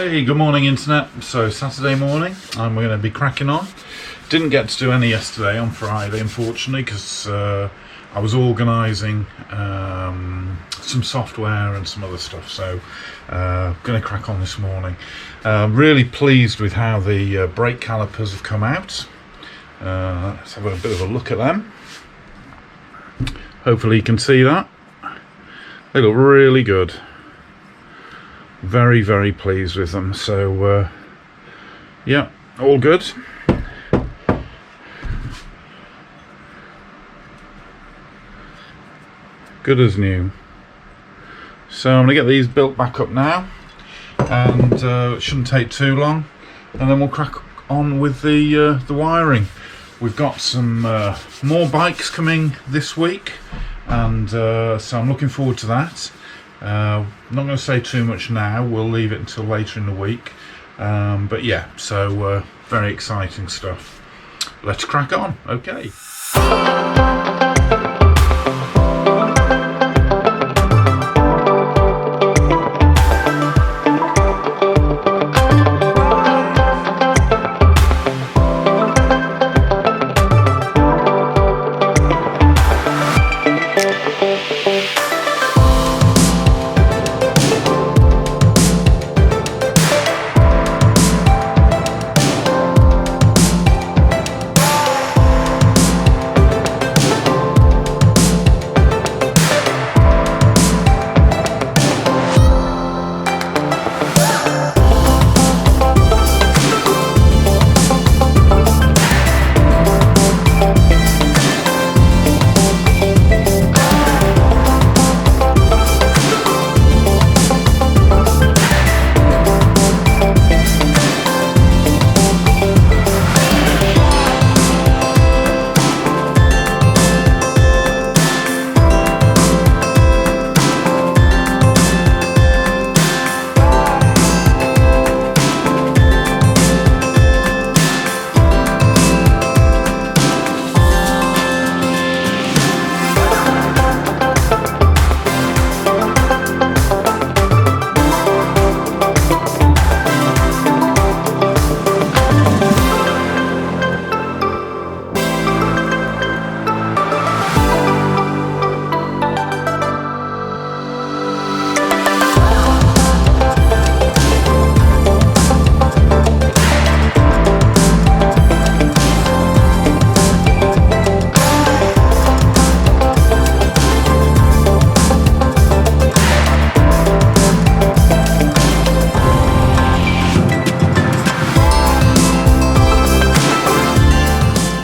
Hey, good morning internet. So Saturday morning and we're going to be cracking on. Didn't get to do any yesterday on Friday unfortunately because I was organising some software and some other stuff, so going to crack on this morning. Really pleased with how the brake calipers have come out. Let's have a bit of a look at them. Hopefully you can see that. They look really good. Very, very pleased with them. So yeah, all good. Good as new. So I'm going to get these built back up now, and it shouldn't take too long, and then we'll crack on with the wiring. We've got some more bikes coming this week, and so I'm looking forward to that. I'm not going to say too much now, we'll leave it until later in the week, but yeah, so very exciting stuff. Let's crack on. Okay.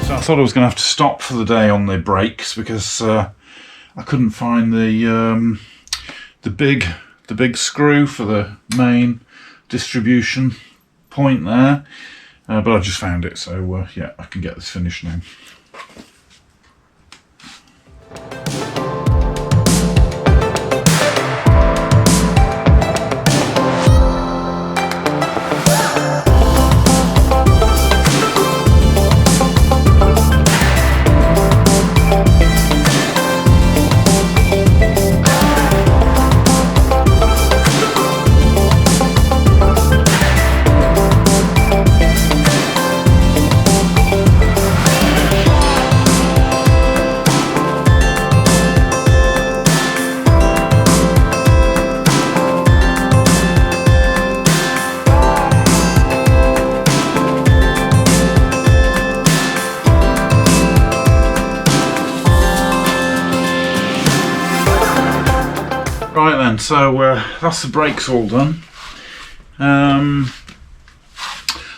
I thought I was going to have to stop for the day on the brakes because I couldn't find the big screw for the main distribution point there, but I just found it, so yeah, I can get this finished now. Right then, so that's the brakes all done. The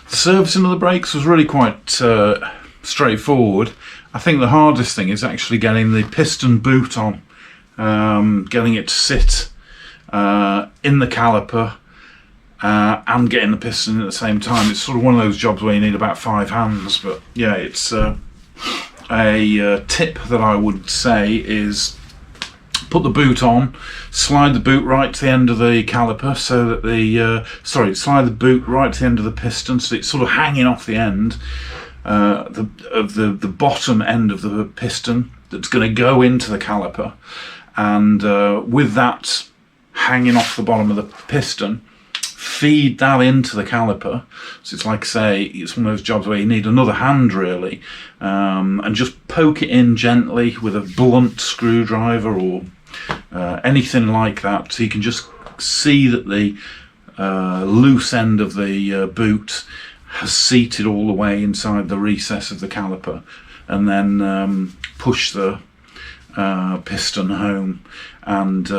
servicing of the brakes was really quite straightforward. I think the hardest thing is actually getting the piston boot on, getting it to sit in the caliper and getting the piston at the same time. It's sort of one of those jobs where you need about 5 hands, but yeah, it's a tip that I would say is put the boot on, slide the boot right to the end of the caliper so that the slide the boot right to the end of the piston so it's sort of hanging off the end of the bottom end of the piston that's going to go into the caliper, and with that hanging off the bottom of the piston, feed that into the caliper. So it's like, say, it's one of those jobs where you need another hand really, and just poke it in gently with a blunt screwdriver or anything like that, so you can just see that the loose end of the boot has seated all the way inside the recess of the caliper, and then push the piston home, and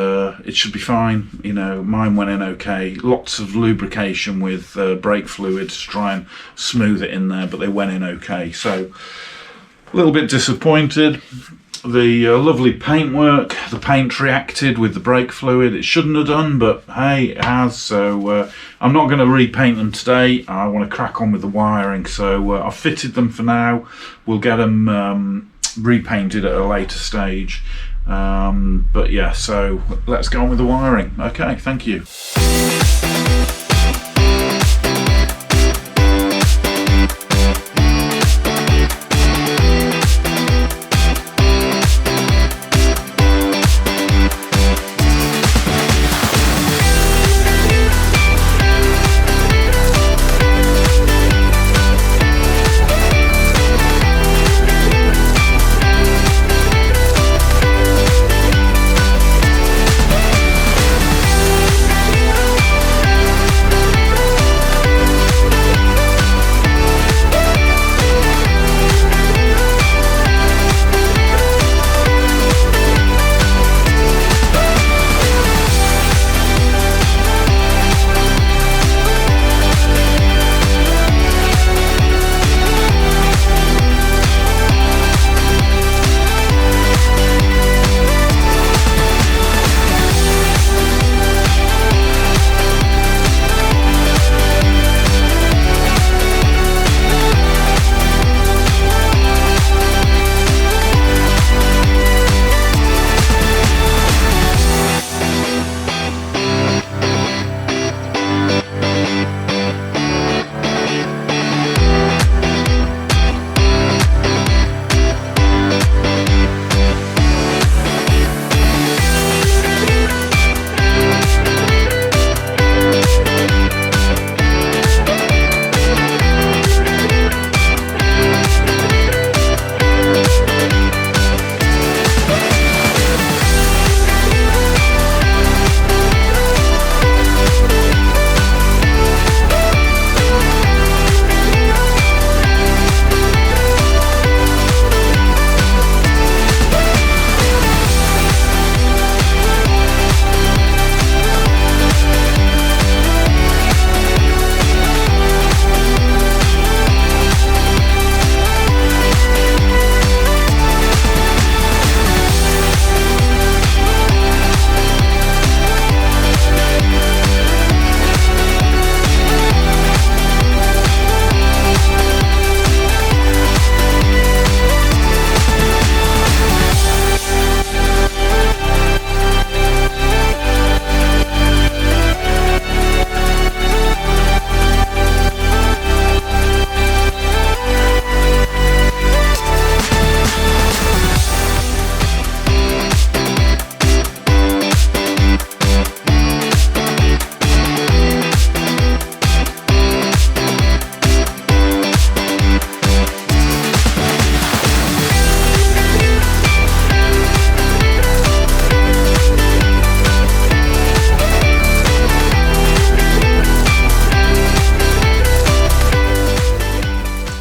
it should be fine. You know, mine went in okay. Lots of lubrication with brake fluid to try and smooth it in there, but they went in okay. So a little bit disappointed. The lovely paintwork, the paint reacted with the brake fluid. It shouldn't have done, but hey, it has. So I'm not going to repaint them today. I want to crack on with the wiring. So I've fitted them for now. We'll get them repainted at a later stage. But yeah, so let's go on with the wiring. Okay, thank you.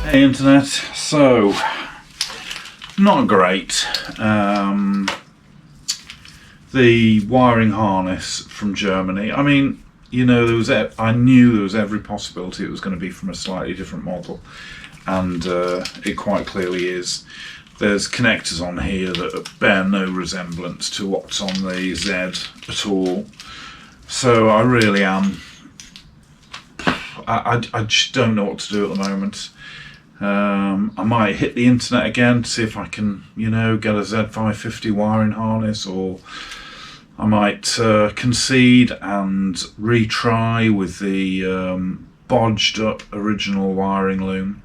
Hey internet, so not great. The wiring harness from Germany, I mean, you know, I knew there was every possibility it was going to be from a slightly different model, and it quite clearly is. There's connectors on here that bear no resemblance to what's on the Z at all. So I really am, I just don't know what to do at the moment. I might hit the internet again to see if I can, you know, get a Z550 wiring harness, or I might concede and retry with the bodged up original wiring loom,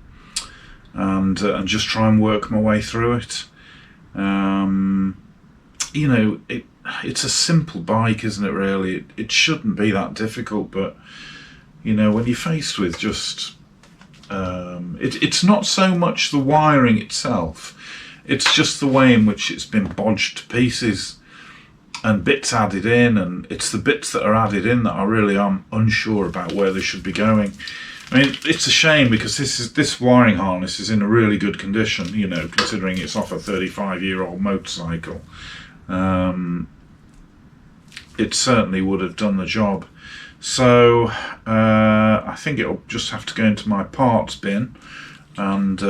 and just try and work my way through it. You know, it's a simple bike, isn't it really? It shouldn't be that difficult, but you know, when you're faced with just it's not so much the wiring itself, it's just the way in which it's been bodged to pieces and bits added in, and it's the bits that are added in that I really am unsure about where they should be going. I mean, it's a shame because this wiring harness is in a really good condition, you know, considering it's off a 35-year-old motorcycle. It certainly would have done the job. So I think it'll just have to go into my parts bin, and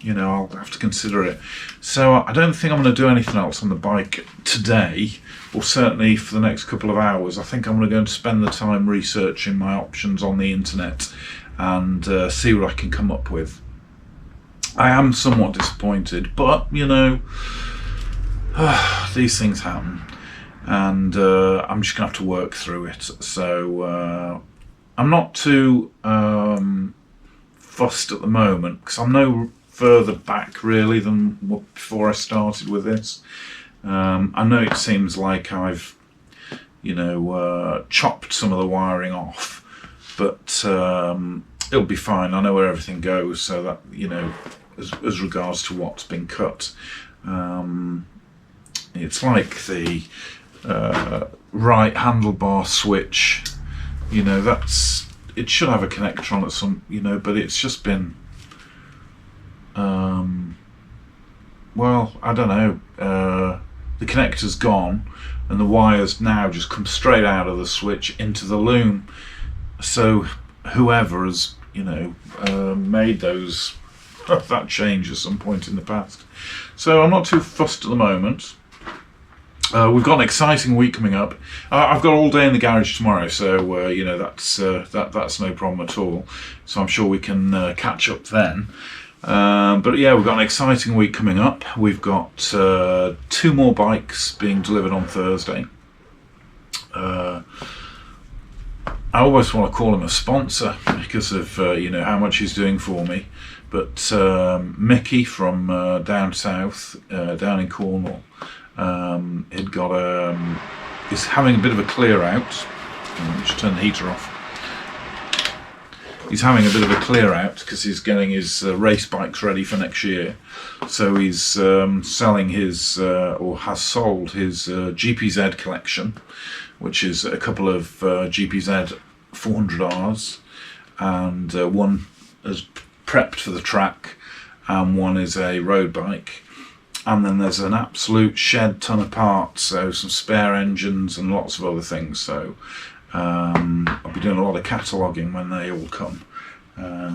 you know, I'll have to consider it. So I don't think I'm going to do anything else on the bike today, or certainly for the next couple of hours. I think I'm going to go and spend the time researching my options on the internet and see what I can come up with. I am somewhat disappointed, but you know, these things happen, and I'm just going to have to work through it. So I'm not too fussed at the moment, because I'm no further back really than before I started with this. I know it seems like I've, you know, chopped some of the wiring off, but it'll be fine. I know where everything goes, so that, you know, as regards to what's been cut, it's like the right handlebar switch, you know, it should have a connector on it, you know, but it's just been well, I don't know, the connector's gone and the wires now just come straight out of the switch into the loom. So whoever has, you know, made those that change at some point in the past. So I'm not too fussed at the moment. We've got an exciting week coming up. I've got all day in the garage tomorrow, so you know, that's no problem at all. So I'm sure we can catch up then. But yeah, we've got an exciting week coming up. We've got 2 more bikes being delivered on Thursday. I almost want to call him a sponsor because of you know, how much he's doing for me. But Mickey from down south, down in Cornwall, he'd got he's having a bit of a clear out. Let me just turn the heater off. He's having a bit of a clear out because he's getting his race bikes ready for next year. So he's selling his, or has sold his GPZ collection, which is a couple of GPZ 400Rs, and one is prepped for the track, and one is a road bike. And then there's an absolute shed ton of parts, so some spare engines and lots of other things. So I'll be doing a lot of cataloguing when they all come,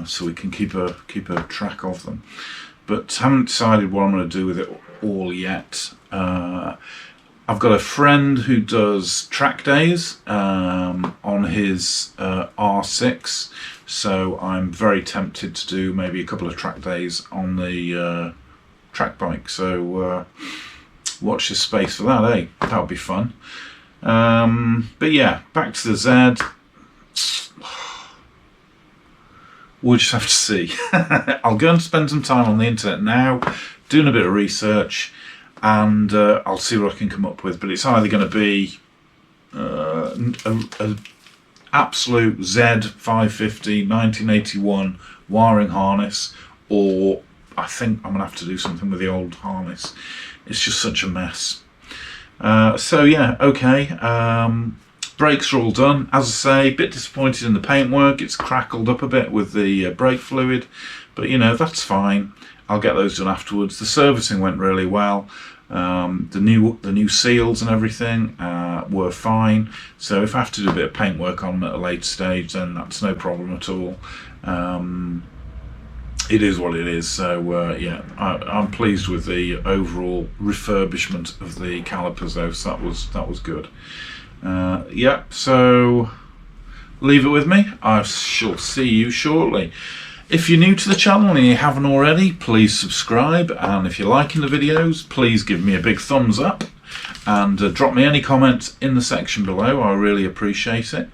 so we can keep a track of them. But haven't decided what I'm going to do with it all yet. I've got a friend who does track days on his R6, so I'm very tempted to do maybe a couple of track days on the track bike. So watch this space for that, eh? That would be fun. But yeah, back to the Z. We'll just have to see. I'll go and spend some time on the internet now, doing a bit of research, and I'll see what I can come up with. But it's either going to be an absolute Z550 1981 wiring harness, or I think I'm going to have to do something with the old harness. It's just such a mess. So yeah, okay. Brakes are all done. As I say, a bit disappointed in the paintwork. It's crackled up a bit with the brake fluid, but you know, that's fine. I'll get those done afterwards. The servicing went really well. The new seals and everything were fine. So if I have to do a bit of paintwork on them at a later stage, then that's no problem at all. It is what it is. So yeah, I'm pleased with the overall refurbishment of the calipers though, so that was good. Yeah, so leave it with me. I shall see you shortly. If you're new to the channel and you haven't already, please subscribe, and if you're liking the videos, please give me a big thumbs up, and drop me any comments in the section below. I really appreciate it.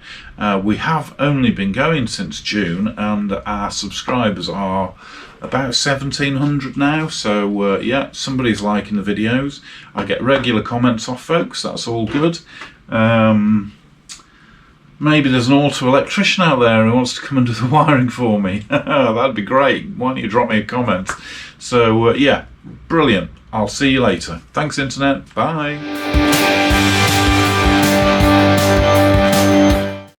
We have only been going since June, and our subscribers are about 1,700 now, so yeah, somebody's liking the videos. I get regular comments off folks, that's all good. maybe there's an auto electrician out there who wants to come and do the wiring for me. That'd be great. Why don't you drop me a comment? So yeah, brilliant. I'll see you later. Thanks, internet. Bye.